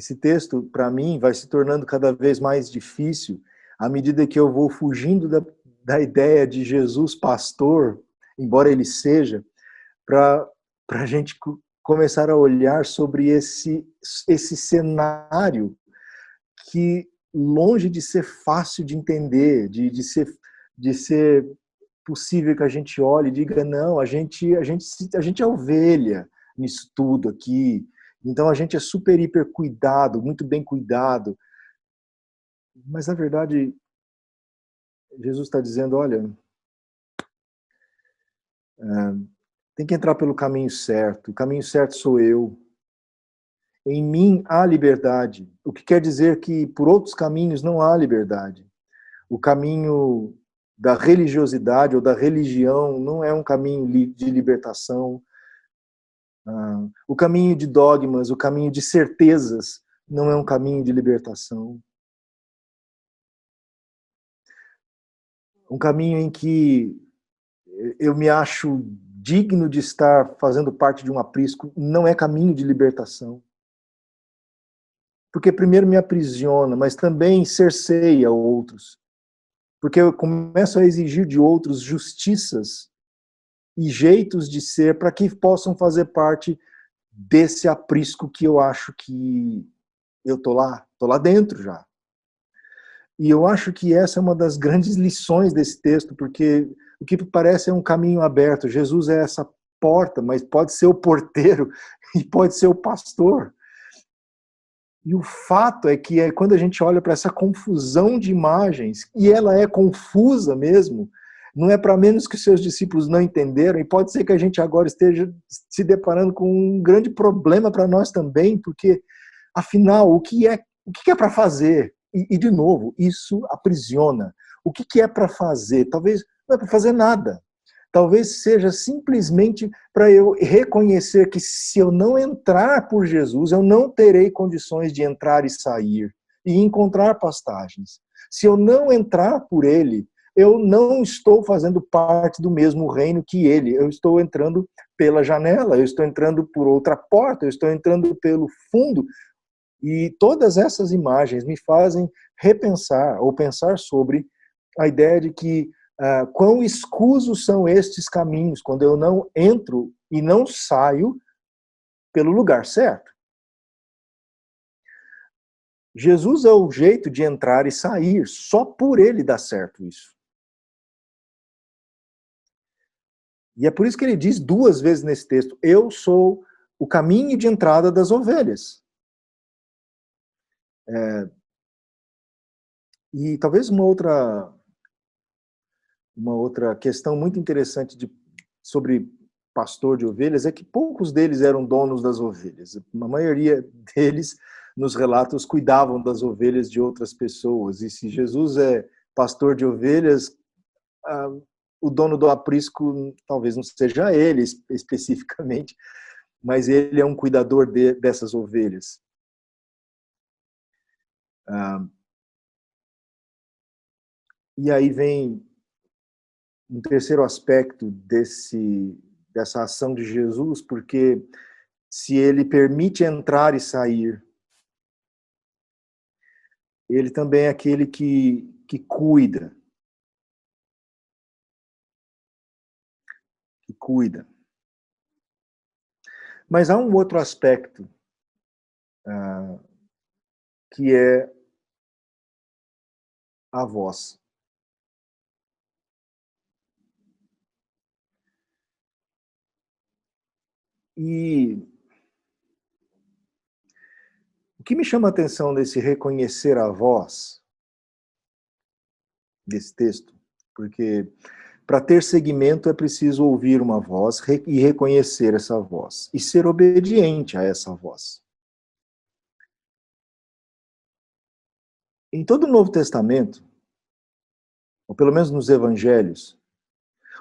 Esse texto, para mim, vai se tornando cada vez mais difícil à medida que eu vou fugindo da ideia de Jesus pastor, embora ele seja, para a gente começar a olhar sobre esse cenário que, longe de ser fácil de entender, de ser possível que a gente olhe e diga, não, a gente é ovelha nisso tudo aqui, então a gente é super, hiper cuidado, muito bem cuidado. Mas, na verdade, Jesus está dizendo, olha, tem que entrar pelo caminho certo, o caminho certo sou eu. Em mim há liberdade, o que quer dizer que por outros caminhos não há liberdade. O caminho da religiosidade ou da religião não é um caminho de libertação. O caminho de dogmas, o caminho de certezas não é um caminho de libertação. Um caminho em que eu me acho digno de estar fazendo parte de um aprisco não é caminho de libertação. Porque primeiro me aprisiona, mas também cerceia outros. Porque eu começo a exigir de outros justiças e jeitos de ser para que possam fazer parte desse aprisco que eu acho que eu tô lá dentro já. E eu acho que essa é uma das grandes lições desse texto, porque o que parece é um caminho aberto. Jesus é essa porta, mas pode ser o porteiro e pode ser o pastor. E o fato é que quando a gente olha para essa confusão de imagens, e ela é confusa mesmo, não é para menos que os seus discípulos não entenderam, e pode ser que a gente agora esteja se deparando com um grande problema para nós também, porque, afinal, o que é para fazer? E, de novo, isso aprisiona. O que é para fazer? Talvez não é para fazer nada. Talvez seja simplesmente para eu reconhecer que se eu não entrar por Jesus, eu não terei condições de entrar e sair e encontrar pastagens. Se eu não entrar por ele, eu não estou fazendo parte do mesmo reino que ele. Eu estou entrando pela janela, eu estou entrando por outra porta, eu estou entrando pelo fundo. E todas essas imagens me fazem repensar ou pensar sobre a ideia de que quão escusos são estes caminhos quando eu não entro e não saio pelo lugar certo. Jesus é o jeito de entrar e sair, só por ele dá certo isso. E é por isso que ele diz 2 vezes nesse texto, eu sou o caminho de entrada das ovelhas. E talvez uma outra questão muito interessante sobre pastor de ovelhas é que poucos deles eram donos das ovelhas. A maioria deles, nos relatos, cuidavam das ovelhas de outras pessoas. E se Jesus é pastor de ovelhas, o dono do aprisco talvez não seja ele especificamente, mas ele é um cuidador dessas ovelhas. E aí vem um terceiro aspecto dessa ação de Jesus, porque se ele permite entrar e sair, ele também é aquele que cuida. Que cuida. Mas há um outro aspecto que é a voz. E o que me chama a atenção desse reconhecer a voz, desse texto, porque para ter seguimento é preciso ouvir uma voz e reconhecer essa voz, e ser obediente a essa voz. Em todo o Novo Testamento, ou pelo menos nos evangelhos,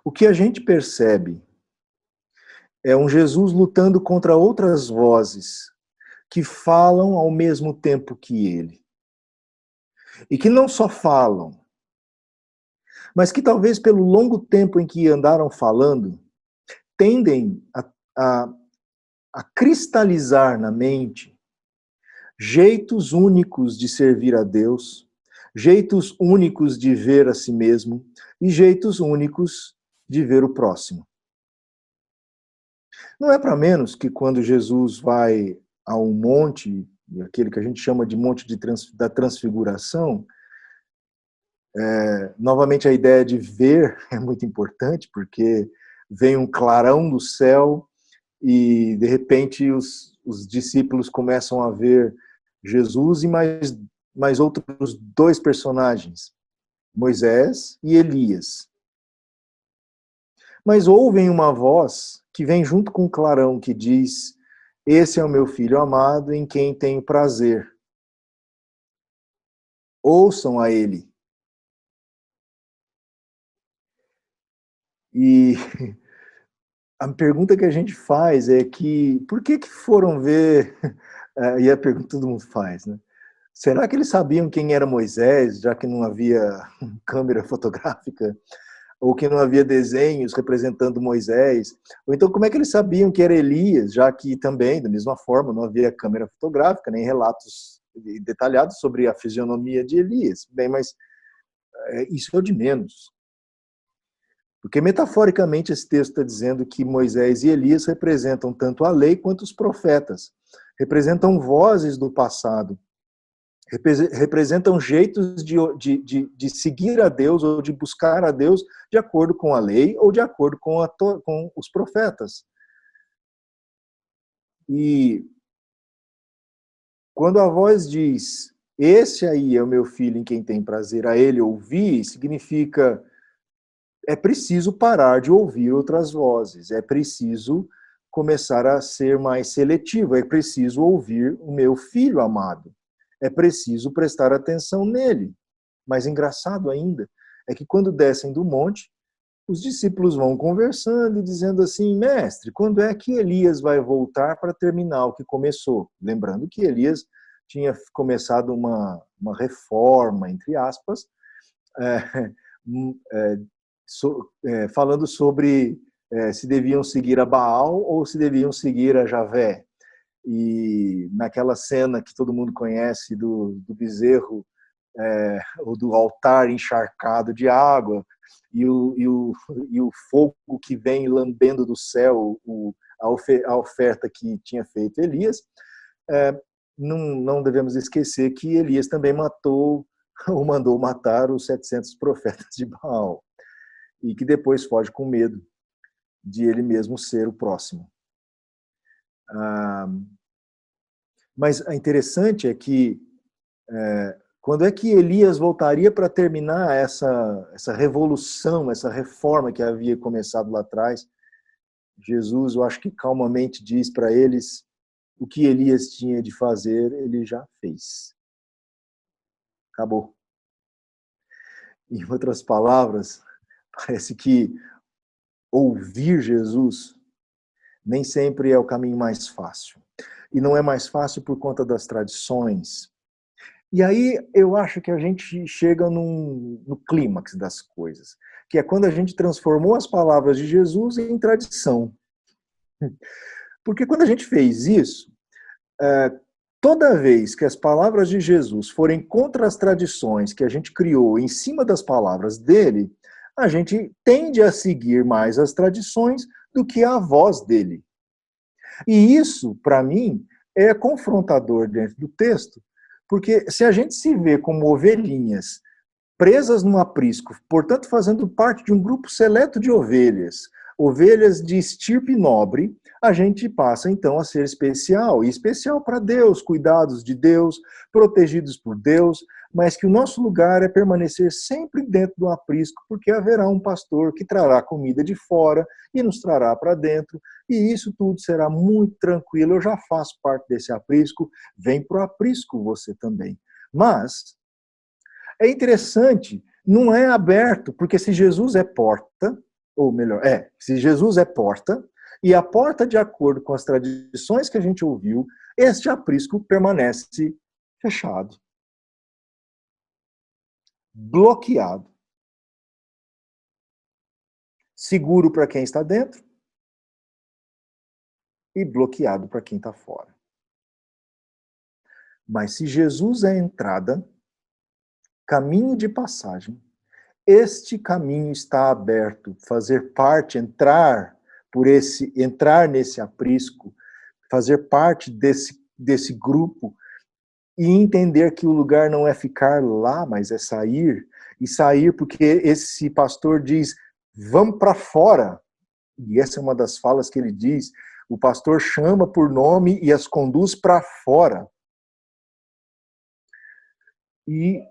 o que a gente percebe é um Jesus lutando contra outras vozes que falam ao mesmo tempo que ele. E que não só falam, mas que talvez pelo longo tempo em que andaram falando, tendem a cristalizar na mente jeitos únicos de servir a Deus, jeitos únicos de ver a si mesmo e jeitos únicos de ver o próximo. Não é para menos que quando Jesus vai a um monte, aquele que a gente chama de monte da transfiguração, novamente a ideia de ver é muito importante, porque vem um clarão do céu e, de repente, os discípulos começam a ver Jesus e mais outros dois personagens, Moisés e Elias. Mas ouvem uma voz que vem junto com o clarão que diz: esse é o meu filho amado em quem tenho prazer. Ouçam a ele. E a pergunta que a gente faz é que, por que foram ver, e a pergunta que todo mundo faz, né? Será que eles sabiam quem era Moisés, já que não havia câmera fotográfica? Ou que não havia desenhos representando Moisés? Ou então, como é que eles sabiam que era Elias, já que também, da mesma forma, não havia câmera fotográfica, nem relatos detalhados sobre a fisionomia de Elias? Bem, mas isso é o de menos. Porque, metaforicamente, esse texto está dizendo que Moisés e Elias representam tanto a lei quanto os profetas. Representam vozes do passado. Representam jeitos de seguir a Deus ou de buscar a Deus de acordo com a lei ou de acordo com os profetas. E quando a voz diz, esse aí é o meu filho em quem tem prazer, a ele ouvir, significa é preciso parar de ouvir outras vozes, é preciso começar a ser mais seletivo, é preciso ouvir o meu filho amado, é preciso prestar atenção nele. Mas engraçado ainda é que quando descem do monte, os discípulos vão conversando e dizendo assim, mestre, quando é que Elias vai voltar para terminar o que começou? Lembrando que Elias tinha começado uma reforma, entre aspas, é, falando sobre se deviam seguir a Baal ou se deviam seguir a Javé. E naquela cena que todo mundo conhece do bezerro, ou do altar encharcado de água, e o fogo que vem lambendo do céu a oferta que tinha feito Elias, não devemos esquecer que Elias também matou, ou mandou matar os 700 profetas de Baal, e que depois foge com medo de ele mesmo ser o próximo. Mas o interessante é que quando é que Elias voltaria para terminar essa revolução, essa reforma que havia começado lá atrás? Jesus, eu acho que calmamente diz para eles o que Elias tinha de fazer, ele já fez. Acabou. Em outras palavras, parece que ouvir Jesus nem sempre é o caminho mais fácil. E não é mais fácil por conta das tradições. E aí eu acho que a gente chega no clímax das coisas, que é quando a gente transformou as palavras de Jesus em tradição. Porque quando a gente fez isso, toda vez que as palavras de Jesus forem contra as tradições que a gente criou em cima das palavras dele, a gente tende a seguir mais as tradições do que a voz dele. E isso, para mim, é confrontador dentro do texto, porque se a gente se vê como ovelhinhas presas num aprisco, portanto fazendo parte de um grupo seleto de ovelhas, ovelhas de estirpe nobre, a gente passa então a ser especial, e especial para Deus, cuidados de Deus, protegidos por Deus, mas que o nosso lugar é permanecer sempre dentro do aprisco, porque haverá um pastor que trará comida de fora e nos trará para dentro, e isso tudo será muito tranquilo. Eu já faço parte desse aprisco, vem para o aprisco você também. Mas é interessante, não é aberto, porque se Jesus é porta, ou melhor, se Jesus é porta, e a porta, de acordo com as tradições que a gente ouviu, este aprisco permanece fechado, bloqueado, seguro para quem está dentro e bloqueado para quem está fora. Mas se Jesus é a entrada, caminho de passagem, este caminho está aberto, fazer parte, entrar nesse aprisco, fazer parte desse grupo e entender que o lugar não é ficar lá, mas é sair, e sair porque esse pastor diz, vamos para fora, e essa é uma das falas que ele diz, o pastor chama por nome e as conduz para fora. E,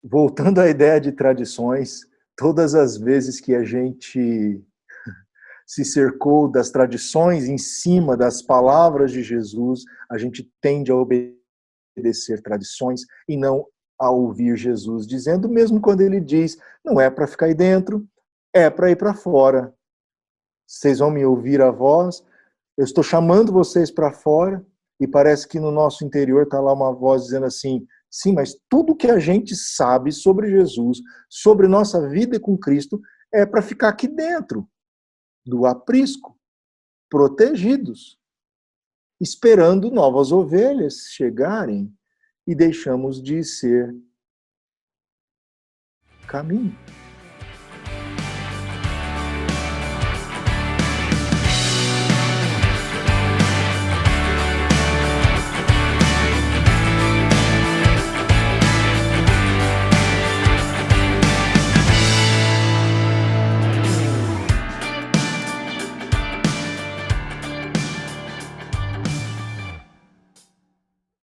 voltando à ideia de tradições, todas as vezes que a gente se cercou das tradições em cima das palavras de Jesus, a gente tende a obedecer tradições e não a ouvir Jesus dizendo, mesmo quando ele diz, não é para ficar aí dentro, é para ir para fora. Vocês vão me ouvir a voz, eu estou chamando vocês para fora, e parece que no nosso interior está lá uma voz dizendo assim, sim, mas tudo que a gente sabe sobre Jesus, sobre nossa vida com Cristo, é para ficar aqui dentro do aprisco, protegidos, esperando novas ovelhas chegarem e deixamos de ser caminho.